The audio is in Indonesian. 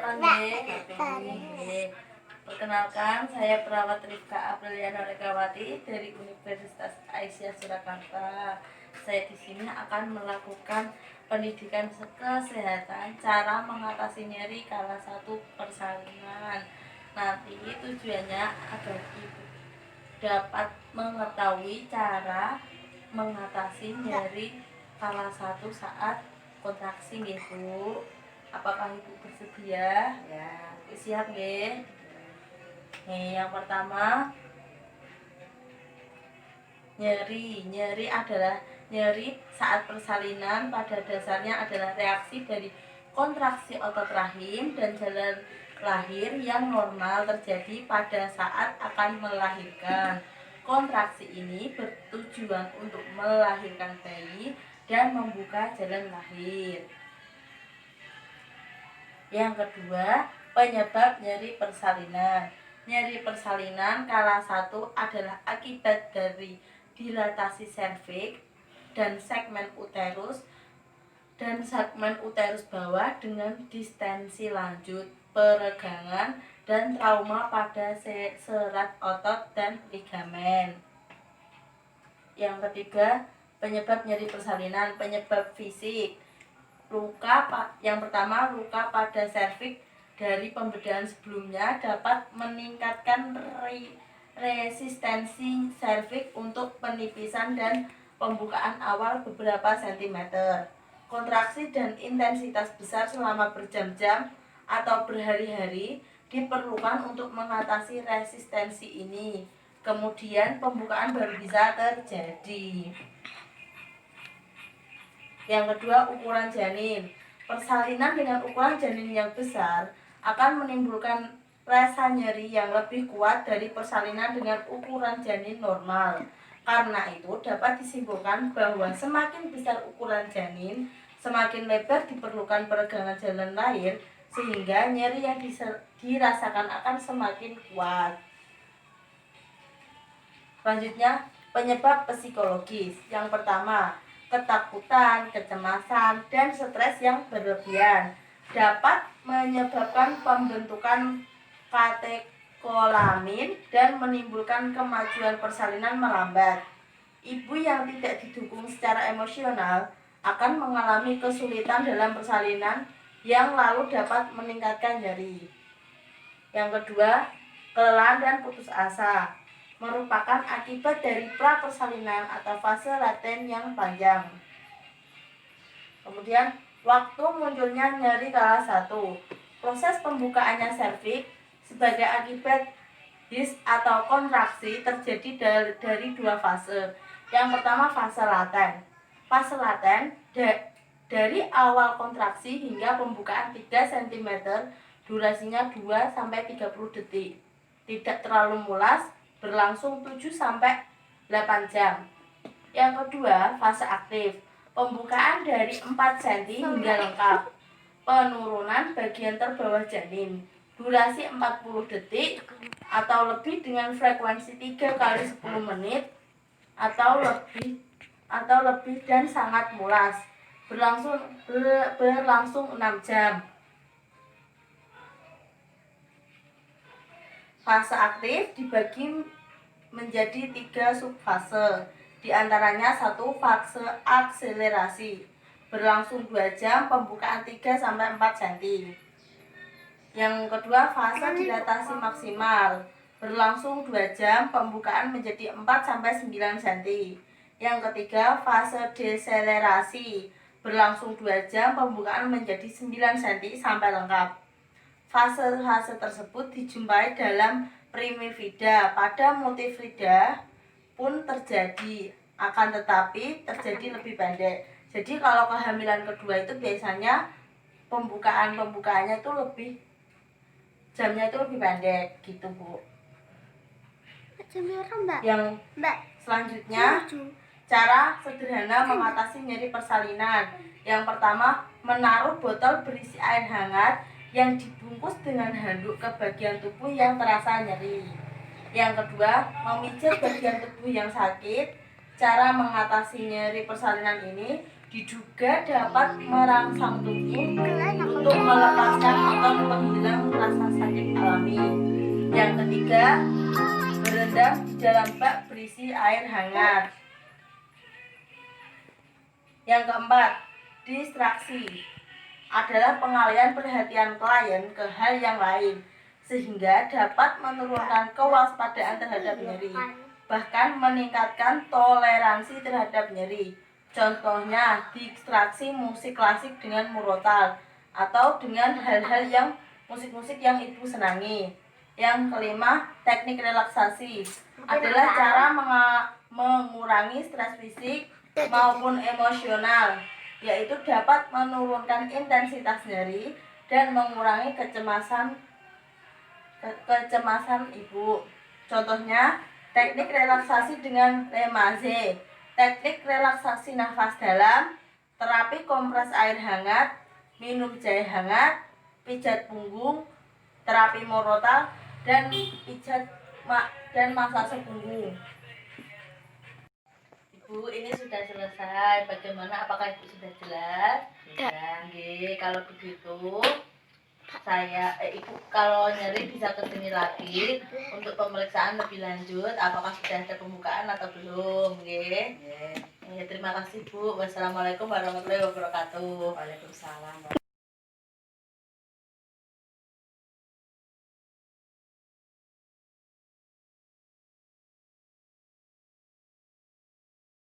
perkenalkan nih. Perkenalkan, saya perawat Rifka Apriliana Rekawati dari Universitas Aisyah Surakarta. Saya di sini akan melakukan pendidikan kesehatan cara mengatasi nyeri kala 1 persalinan. Nanti tujuannya agar ibu dapat mengetahui cara mengatasi nyeri kala 1 saat kontraksi nggih Bu. Apakah ibu bersedia? Ya, siap nggih. Nih, yang pertama, nyeri adalah nyeri saat persalinan pada dasarnya adalah reaksi dari kontraksi otot rahim dan jalan lahir yang normal terjadi pada saat akan melahirkan. Kontraksi ini bertujuan untuk melahirkan bayi dan membuka jalan lahir. Yang kedua, penyebab nyeri persalinan. Nyeri persalinan kala 1 adalah akibat dari dilatasi serviks dan segmen uterus bawah dengan distensi lanjut, peregangan, dan trauma pada serat otot dan ligamen. Yang ketiga, penyebab nyeri persalinan. Penyebab fisik. Yang pertama, luka pada serviks dari pembedahan sebelumnya dapat meningkatkan resistensi serviks untuk penipisan dan pembukaan awal beberapa sentimeter. Kontraksi dan intensitas besar selama berjam-jam atau berhari-hari diperlukan untuk mengatasi resistensi ini. Kemudian pembukaan baru bisa terjadi. Yang kedua, ukuran janin. Persalinan dengan ukuran janin yang besar akan menimbulkan rasa nyeri yang lebih kuat dari persalinan dengan ukuran janin normal. Karena itu dapat disimpulkan bahwa semakin besar ukuran janin, semakin lebar diperlukan peregangan jalan lahir, sehingga nyeri yang dirasakan akan semakin kuat. Selanjutnya, penyebab psikologis. Yang pertama, ketakutan, kecemasan, dan stres yang berlebihan dapat menyebabkan pembentukan katekolamin dan menimbulkan kemajuan persalinan melambat. Ibu yang tidak didukung secara emosional akan mengalami kesulitan dalam persalinan yang lalu dapat meningkatkan nyeri. Yang kedua, kelelahan dan putus asa merupakan akibat dari pra-persalinan atau fase laten yang panjang. Kemudian, waktu munculnya nyeri kala 1. Proses pembukaannya serviks sebagai akibat his atau kontraksi terjadi dari 2 fase. Yang pertama, fase laten. Fase laten dari awal kontraksi hingga pembukaan 3 cm, durasinya 2-30 detik. Tidak terlalu mulas, berlangsung 7-8 jam. Yang kedua, fase aktif. Pembukaan dari 4 cm hingga lengkap. Penurunan bagian terbawah janin. Durasi 40 detik atau lebih dengan frekuensi 3 kali 10 menit atau lebih dan sangat mulas. Berlangsung 6 jam. Fase aktif dibagi menjadi 3 subfase. Di antaranya 1, fase akselerasi, berlangsung 2 jam, pembukaan 3-4 cm. Yang kedua, fase dilatasi maksimal, berlangsung 2 jam, pembukaan menjadi 4-9 cm. Yang ketiga, fase deselerasi, berlangsung 2 jam, pembukaan menjadi 9 cm sampai lengkap. Fase-fase tersebut dijumpai dalam primivida. Pada multifida pun terjadi, akan tetapi terjadi lebih pendek. Jadi kalau kehamilan kedua itu biasanya pembukaannya itu jamnya itu lebih pendek gitu Bu. Yang selanjutnya, cara sederhana mengatasi nyeri persalinan. Yang pertama, menaruh botol berisi air hangat yang dibungkus dengan handuk ke bagian tubuh yang terasa nyeri. Yang kedua, memijat bagian tubuh yang sakit. Cara mengatasi nyeri persalinan ini diduga dapat merangsang tubuh untuk melepaskan atau menghilangkan dalam bak berisi air hangat. Yang keempat, distraksi adalah pengalihan perhatian klien ke hal yang lain sehingga dapat menurunkan kewaspadaan terhadap nyeri, bahkan meningkatkan toleransi terhadap nyeri. Contohnya, distraksi musik klasik dengan murotal atau dengan hal-hal yang musik-musik yang ibu senangi. Yang kelima, teknik relaksasi adalah cara mengurangi stres fisik maupun emosional, yaitu dapat menurunkan intensitas nyeri dan mengurangi kecemasan ibu. Contohnya, teknik relaksasi dengan Lemaze, teknik relaksasi nafas dalam, terapi kompres air hangat, minum jahe hangat, pijat punggung, terapi morotal, dan dan masase punggung. Ibu, ini sudah selesai. Bagaimana? Apakah Ibu sudah jelas? Ya, kalau begitu Ibu kalau nyeri bisa ke sini lagi untuk pemeriksaan lebih lanjut. Apakah sudah ada pembukaan atau belum? Terima kasih Bu. Wassalamualaikum warahmatullahi wabarakatuh. Waalaikumsalam.